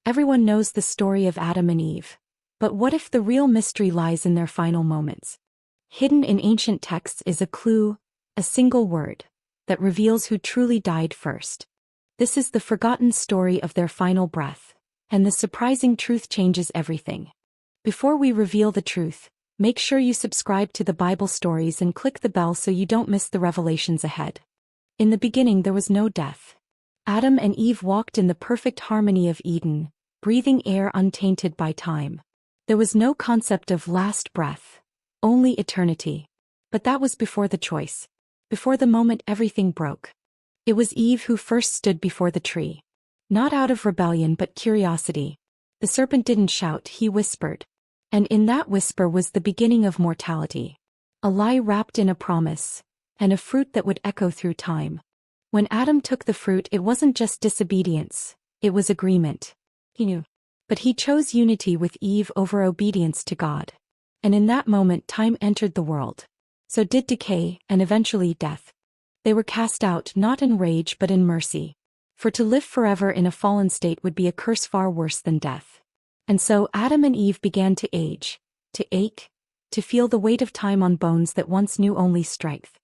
Everyone knows the story of Adam and Eve. But what if the real mystery lies in their final moments? Hidden in ancient texts is a clue, a single word, that reveals who truly died first. This is the forgotten story of their final breath, and the surprising truth changes everything. Before we reveal the truth, make sure you subscribe to the Bible stories and click the bell so you don't miss the revelations ahead. In the beginning there was no death. Adam and Eve walked in the perfect harmony of Eden, breathing air untainted by time. There was no concept of last breath, only eternity. But that was before the choice. Before the moment everything broke. It was Eve who first stood before the tree. Not out of rebellion but curiosity. The serpent didn't shout, he whispered. And in that whisper was the beginning of mortality. A lie wrapped in a promise, and a fruit that would echo through time. When Adam took the fruit, it wasn't just disobedience, it was agreement. He knew. But he chose unity with Eve over obedience to God. And in that moment time entered the world. So did decay, and eventually death. They were cast out not in rage but in mercy. For to live forever in a fallen state would be a curse far worse than death. And so Adam and Eve began to age, to ache, to feel the weight of time on bones that once knew only strength.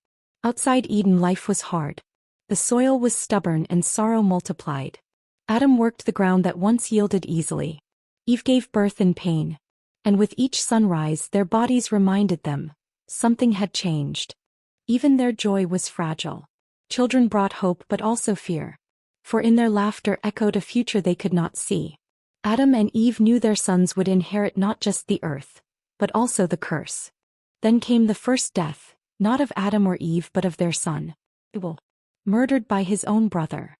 Outside Eden life was hard. The soil was stubborn and sorrow multiplied. Adam worked the ground that once yielded easily. Eve gave birth in pain. And with each sunrise their bodies reminded them, something had changed. Even their joy was fragile. Children brought hope but also fear. For in their laughter echoed a future they could not see. Adam and Eve knew their sons would inherit not just the earth, but also the curse. Then came the first death, not of Adam or Eve but of their son, Abel, murdered by his own brother.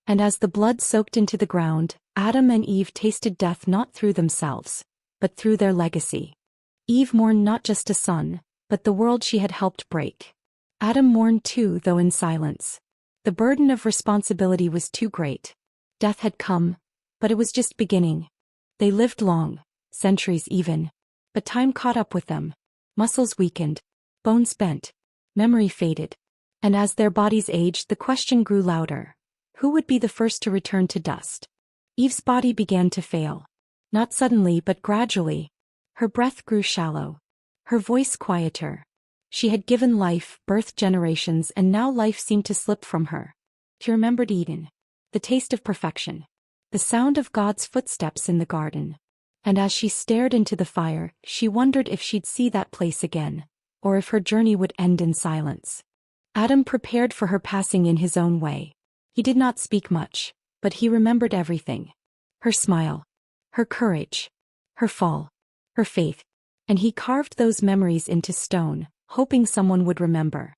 And as the blood soaked into the ground, Adam and Eve tasted death not through themselves, but through their legacy. Eve mourned not just a son, but the world she had helped break. Adam mourned too, though in silence. The burden of responsibility was too great. Death had come, but it was just beginning. They lived long, centuries even. But time caught up with them. Muscles weakened, bones bent, memory faded. And as their bodies aged, the question grew louder. Who would be the first to return to dust? Eve's body began to fail. Not suddenly but gradually. Her breath grew shallow. Her voice quieter. She had given life, birthed generations, and now life seemed to slip from her. She remembered Eden. The taste of perfection. The sound of God's footsteps in the garden. And as she stared into the fire, she wondered if she'd see that place again, or if her journey would end in silence. Adam prepared for her passing in his own way. He did not speak much, but he remembered everything. Her smile. Her courage. Her fall. Her faith. And he carved those memories into stone, hoping someone would remember.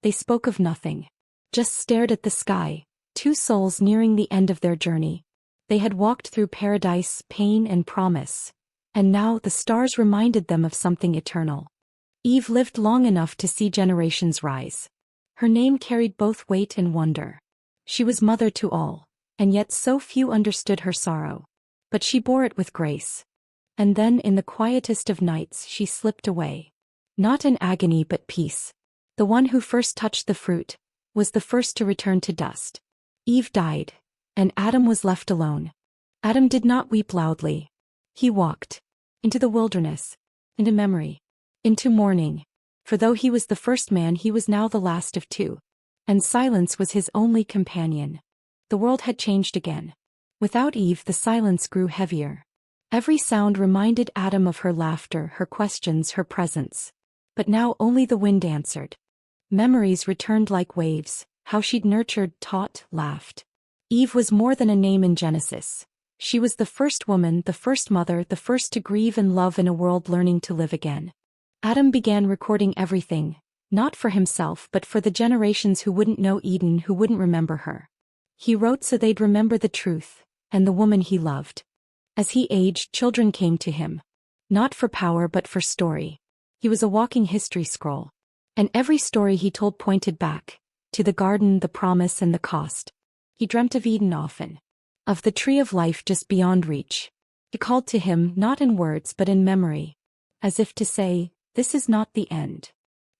They spoke of nothing. Just stared at the sky, two souls nearing the end of their journey. They had walked through paradise, pain and promise. And now the stars reminded them of something eternal. Eve lived long enough to see generations rise. Her name carried both weight and wonder. She was mother to all, and yet so few understood her sorrow. But she bore it with grace. And then in the quietest of nights she slipped away. Not in agony but peace. The one who first touched the fruit was the first to return to dust. Eve died, and Adam was left alone. Adam did not weep loudly. He walked into the wilderness, into memory, into mourning. For though he was the first man, he was now the last of two. And silence was his only companion. The world had changed again. Without Eve, the silence grew heavier. Every sound reminded Adam of her laughter, her questions, her presence. But now only the wind answered. Memories returned like waves, how she'd nurtured, taught, laughed. Eve was more than a name in Genesis. She was the first woman, the first mother, the first to grieve and love in a world learning to live again. Adam began recording everything, not for himself but for the generations who wouldn't know Eden, who wouldn't remember her. He wrote so they'd remember the truth, and the woman he loved. As he aged, children came to him. Not for power but for story. He was a walking history scroll. And every story he told pointed back, to the garden, the promise and the cost. He dreamt of Eden often. Of the tree of life just beyond reach. He called to him not in words but in memory. As if to say, this is not the end.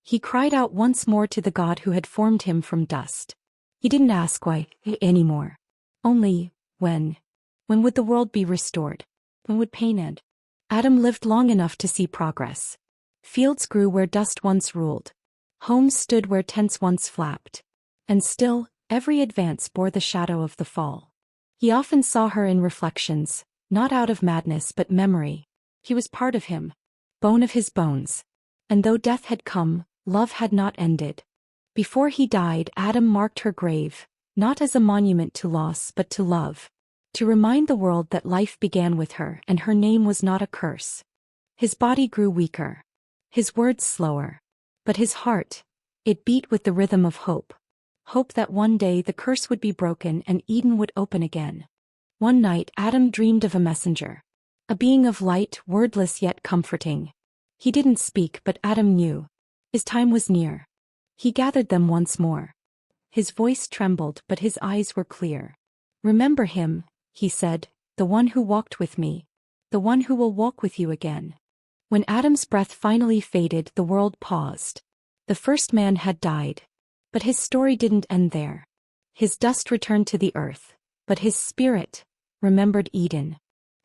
He cried out once more to the God who had formed him from dust. He didn't ask why anymore. Only, when. When would the world be restored? When would pain end? Adam lived long enough to see progress. Fields grew where dust once ruled. Homes stood where tents once flapped. And still, every advance bore the shadow of the fall. He often saw her in reflections, not out of madness but memory. He was part of him, bone of his bones. And though death had come, love had not ended. Before he died, Adam marked her grave, not as a monument to loss but to love. To remind the world that life began with her and her name was not a curse. His body grew weaker. His words slower. But his heart, it beat with the rhythm of hope. Hope that one day the curse would be broken and Eden would open again. One night Adam dreamed of a messenger. A being of light, wordless yet comforting. He didn't speak but Adam knew. His time was near. He gathered them once more. His voice trembled but his eyes were clear. Remember him, he said, the one who walked with me. The one who will walk with you again. When Adam's breath finally faded, the world paused. The first man had died. But his story didn't end there. His dust returned to the earth, but his spirit remembered Eden.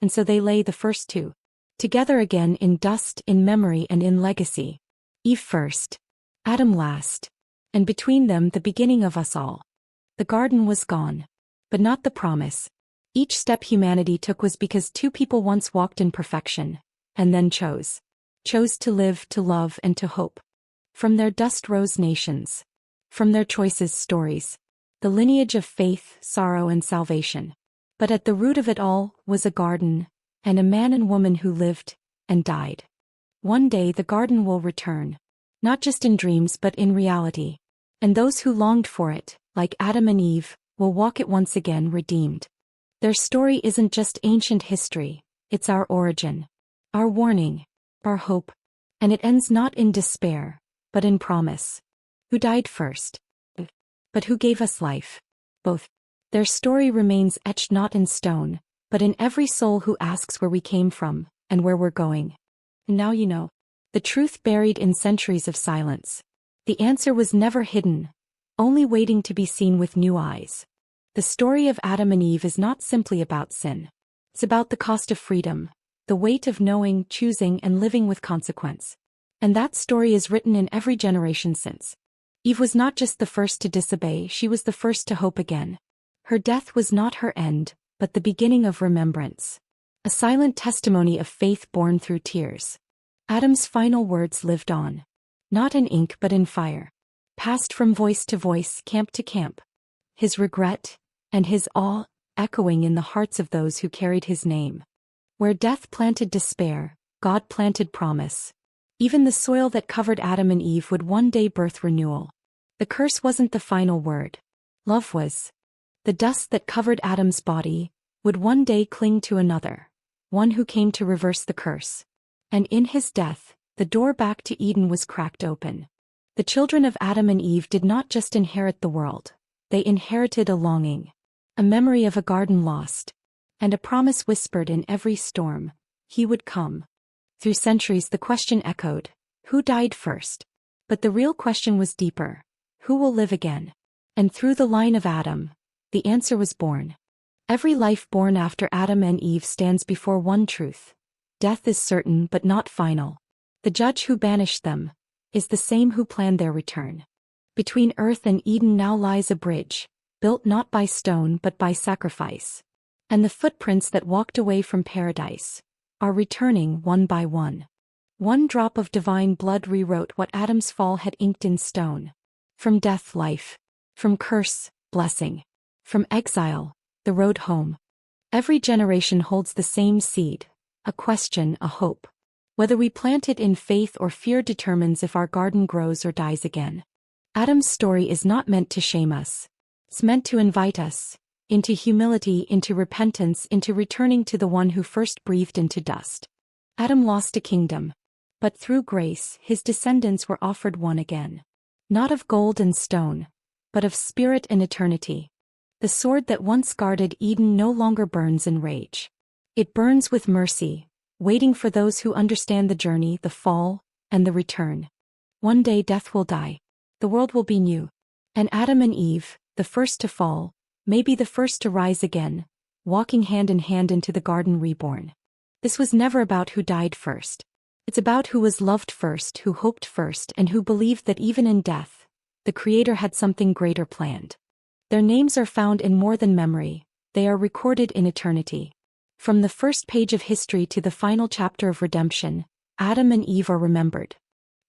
And so they lay the first two together again in dust, in memory and in legacy. Eve first, Adam last, and between them the beginning of us all. The garden was gone, but not the promise. Each step humanity took was because two people once walked in perfection, and then chose to live, to love and to hope. From their dust rose nations. From their choices stories. The lineage of faith, sorrow and salvation. But at the root of it all was a garden, and a man and woman who lived and died. One day the garden will return. Not just in dreams but in reality. And those who longed for it, like Adam and Eve, will walk it once again redeemed. Their story isn't just ancient history, it's our origin. Our warning. Our hope. And it ends not in despair, but in promise. Who died first? But who gave us life? Both. Their story remains etched not in stone, but in every soul who asks where we came from, and where we're going. And now you know. The truth buried in centuries of silence. The answer was never hidden, only waiting to be seen with new eyes. The story of Adam and Eve is not simply about sin. It's about the cost of freedom, the weight of knowing, choosing, and living with consequence. And that story is written in every generation since. Eve was not just the first to disobey, she was the first to hope again. Her death was not her end, but the beginning of remembrance. A silent testimony of faith born through tears. Adam's final words lived on. Not in ink but in fire. Passed from voice to voice, camp to camp. His regret, and his awe, echoing in the hearts of those who carried his name. Where death planted despair, God planted promise. Even the soil that covered Adam and Eve would one day birth renewal. The curse wasn't the final word. Love was. The dust that covered Adam's body would one day cling to another, one who came to reverse the curse. And in his death, the door back to Eden was cracked open. The children of Adam and Eve did not just inherit the world, they inherited a longing, a memory of a garden lost, and a promise whispered in every storm, he would come. Through centuries the question echoed, who died first? But the real question was deeper, who will live again? And through the line of Adam, the answer was born. Every life born after Adam and Eve stands before one truth. Death is certain but not final. The judge who banished them is the same who planned their return. Between earth and Eden now lies a bridge, built not by stone but by sacrifice. And the footprints that walked away from paradise are returning one by one. One drop of divine blood rewrote what Adam's fall had inked in stone. From death, life. From curse, blessing. From exile, the road home. Every generation holds the same seed, a question, a hope. Whether we plant it in faith or fear determines if our garden grows or dies again. Adam's story is not meant to shame us. It's meant to invite us into humility, into repentance, into returning to the one who first breathed into dust. Adam lost a kingdom, but through grace his descendants were offered one again. Not of gold and stone, but of spirit and eternity. The sword that once guarded Eden no longer burns in rage. It burns with mercy, waiting for those who understand the journey, the fall, and the return. One day death will die. The world will be new. And Adam and Eve, the first to fall, may be the first to rise again, walking hand in hand into the garden reborn. This was never about who died first. It's about who was loved first, who hoped first, and who believed that even in death, the Creator had something greater planned. Their names are found in more than memory, they are recorded in eternity. From the first page of history to the final chapter of redemption, Adam and Eve are remembered.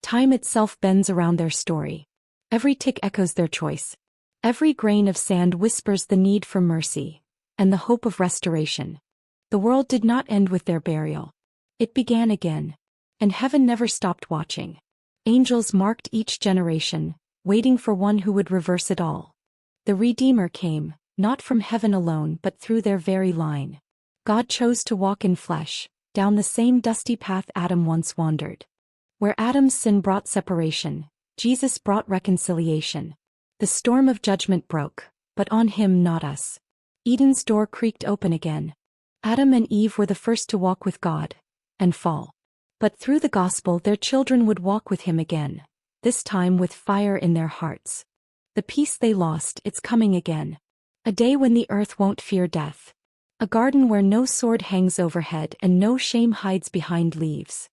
Time itself bends around their story. Every tick echoes their choice. Every grain of sand whispers the need for mercy and the hope of restoration. The world did not end with their burial. It began again. And heaven never stopped watching. Angels marked each generation, waiting for one who would reverse it all. The Redeemer came, not from heaven alone but through their very line. God chose to walk in flesh, down the same dusty path Adam once wandered. Where Adam's sin brought separation, Jesus brought reconciliation. The storm of judgment broke, but on him, not us. Eden's door creaked open again. Adam and Eve were the first to walk with God, and fall. But through the gospel their children would walk with him again, this time with fire in their hearts. The peace they lost, it's coming again. A day when the earth won't fear death. A garden where no sword hangs overhead and no shame hides behind leaves.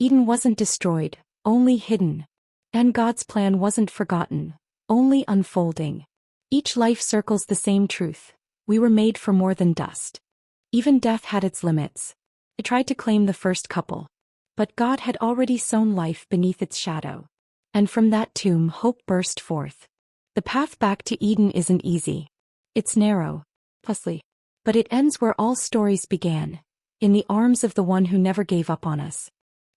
Eden wasn't destroyed, only hidden. And God's plan wasn't forgotten, only unfolding. Each life circles the same truth. We were made for more than dust. Even death had its limits. It tried to claim the first couple. But God had already sown life beneath its shadow. And from that tomb hope burst forth. The path back to Eden isn't easy. It's narrow, costly. But it ends where all stories began, in the arms of the one who never gave up on us.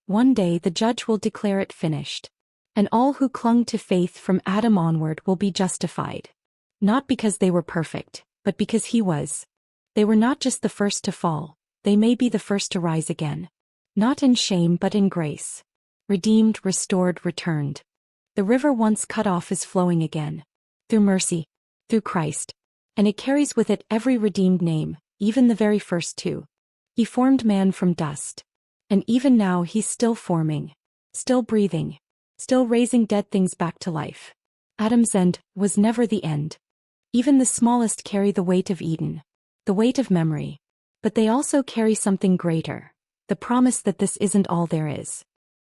One day the judge will declare it finished. And all who clung to faith from Adam onward will be justified. Not because they were perfect, but because he was. They were not just the first to fall, they may be the first to rise again. Not in shame but in grace. Redeemed, restored, returned. The river once cut off is flowing again. Through mercy. Through Christ. And it carries with it every redeemed name, even the very first two. He formed man from dust. And even now he's still forming. Still breathing. Still raising dead things back to life. Adam's end was never the end. Even the smallest carry the weight of Eden. The weight of memory. But they also carry something greater. The promise that this isn't all there is.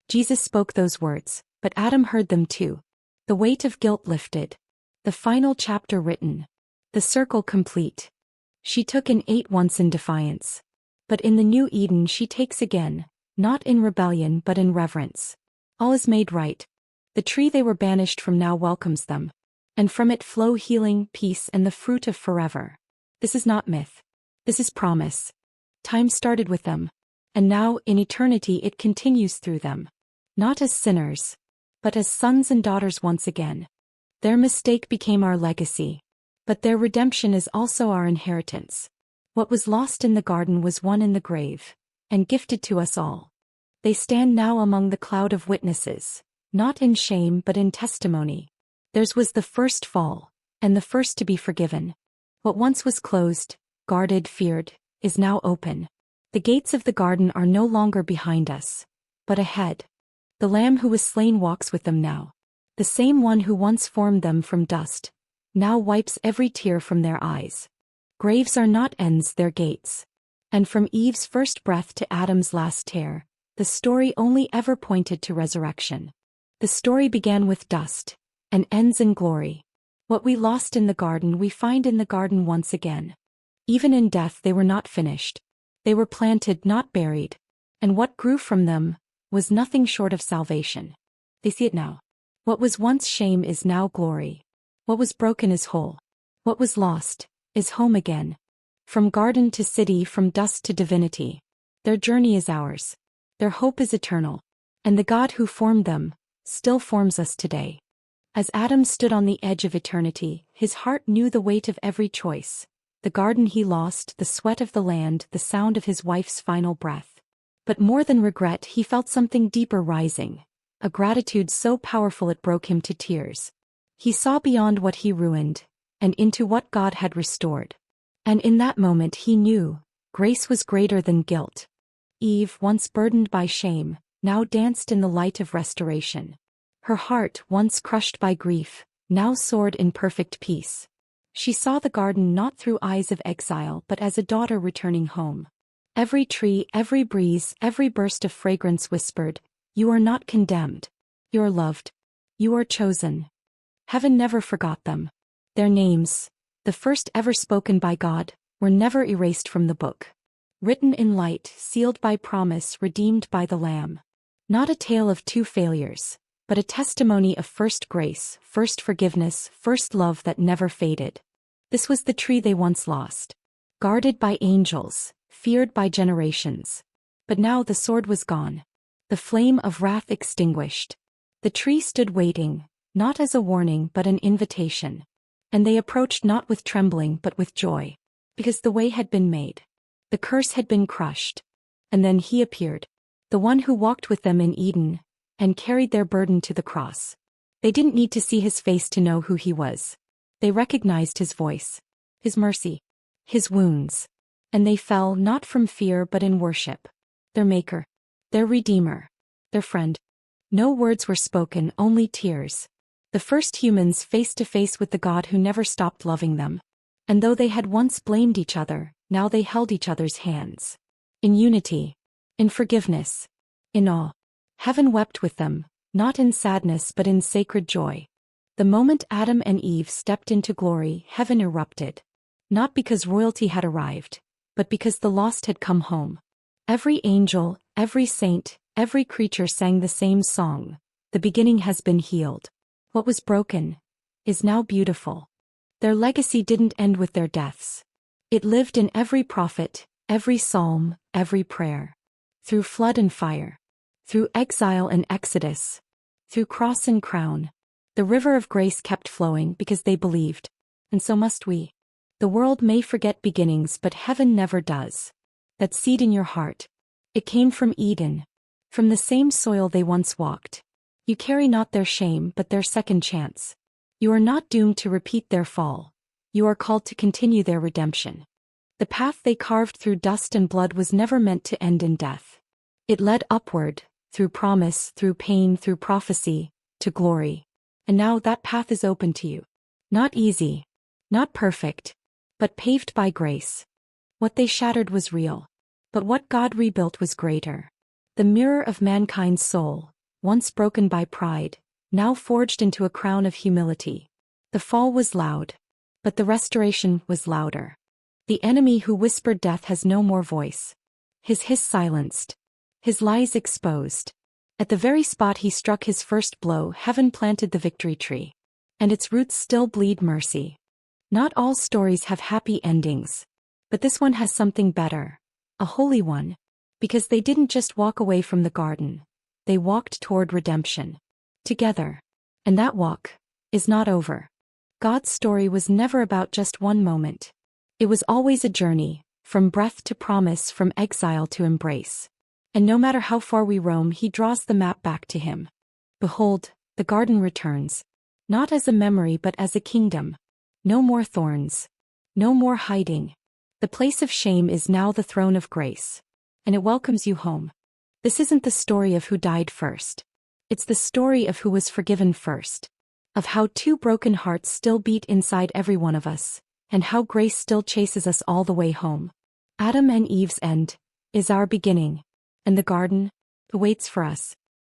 Jesus spoke those words, but Adam heard them too. The weight of guilt lifted. The final chapter written. The circle complete. She took and ate once in defiance. But in the new Eden she takes again, not in rebellion but in reverence. All is made right. The tree they were banished from now welcomes them. And from it flow healing, peace, and the fruit of forever. This is not myth. This is promise. Time started with them. And now, in eternity, it continues through them. Not as sinners, but as sons and daughters once again. Their mistake became our legacy. But their redemption is also our inheritance. What was lost in the garden was won in the grave, and gifted to us all. They stand now among the cloud of witnesses, not in shame but in testimony. Theirs was the first fall, and the first to be forgiven. What once was closed, guarded, feared, is now open. The gates of the garden are no longer behind us, but ahead. The Lamb who was slain walks with them now. The same one who once formed them from dust, now wipes every tear from their eyes. Graves are not ends, they're gates. And from Eve's first breath to Adam's last tear, the story only ever pointed to resurrection. The story began with dust, and ends in glory. What we lost in the garden we find in the garden once again. Even in death they were not finished. They were planted, not buried. And what grew from them was nothing short of salvation. They see it now. What was once shame is now glory. What was broken is whole. What was lost is home again. From garden to city, from dust to divinity. Their journey is ours. Their hope is eternal. And the God who formed them still forms us today. As Adam stood on the edge of eternity, his heart knew the weight of every choice. The garden he lost, the sweat of the land, the sound of his wife's final breath. But more than regret, he felt something deeper rising, a gratitude so powerful it broke him to tears. He saw beyond what he ruined, and into what God had restored. And in that moment he knew, grace was greater than guilt. Eve, once burdened by shame, now danced in the light of restoration. Her heart, once crushed by grief, now soared in perfect peace. She saw the garden not through eyes of exile but as a daughter returning home. Every tree, every breeze, every burst of fragrance whispered, "You are not condemned. You're loved. You are chosen." Heaven never forgot them. Their names, the first ever spoken by God, were never erased from the book. Written in light, sealed by promise, redeemed by the Lamb. Not a tale of two failures, but a testimony of first grace, first forgiveness, first love that never faded. This was the tree they once lost. Guarded by angels, feared by generations. But now the sword was gone. The flame of wrath extinguished. The tree stood waiting, not as a warning but an invitation. And they approached not with trembling but with joy. Because the way had been made. The curse had been crushed. And then he appeared. The one who walked with them in Eden, and carried their burden to the cross. They didn't need to see his face to know who he was. They recognized his voice, his mercy, his wounds. And they fell not from fear but in worship. Their Maker, their Redeemer, their friend. No words were spoken, only tears. The first humans face to face with the God who never stopped loving them. And though they had once blamed each other, now they held each other's hands. In unity, in forgiveness, in awe. Heaven wept with them, not in sadness but in sacred joy. The moment Adam and Eve stepped into glory, heaven erupted. Not because royalty had arrived, but because the lost had come home. Every angel, every saint, every creature sang the same song. The beginning has been healed. What was broken is now beautiful. Their legacy didn't end with their deaths. It lived in every prophet, every psalm, every prayer. Through flood and fire. Through exile and exodus. Through cross and crown. The river of grace kept flowing because they believed. And so must we. The world may forget beginnings but heaven never does. That seed in your heart. It came from Eden. From the same soil they once walked. You carry not their shame but their second chance. You are not doomed to repeat their fall. You are called to continue their redemption. The path they carved through dust and blood was never meant to end in death. It led upward, through promise, through pain, through prophecy, to glory. And now that path is open to you. Not easy, not perfect, but paved by grace. What they shattered was real. But what God rebuilt was greater. The mirror of mankind's soul, once broken by pride, now forged into a crown of humility. The fall was loud, but the restoration was louder. The enemy who whispered death has no more voice. His hiss silenced. His lies exposed. At the very spot he struck his first blow, heaven planted the victory tree. And its roots still bleed mercy. Not all stories have happy endings. But this one has something better. A holy one. Because they didn't just walk away from the garden. They walked toward redemption. Together. And that walk is not over. God's story was never about just one moment. It was always a journey, from breath to promise, from exile to embrace. And no matter how far we roam, he draws the map back to him. Behold, the garden returns. Not as a memory but as a kingdom. No more thorns. No more hiding. The place of shame is now the throne of grace. And it welcomes you home. This isn't the story of who died first. It's the story of who was forgiven first. Of how two broken hearts still beat inside every one of us. And how grace still chases us all the way home. Adam and Eve's end is our beginning. And the garden awaits for us.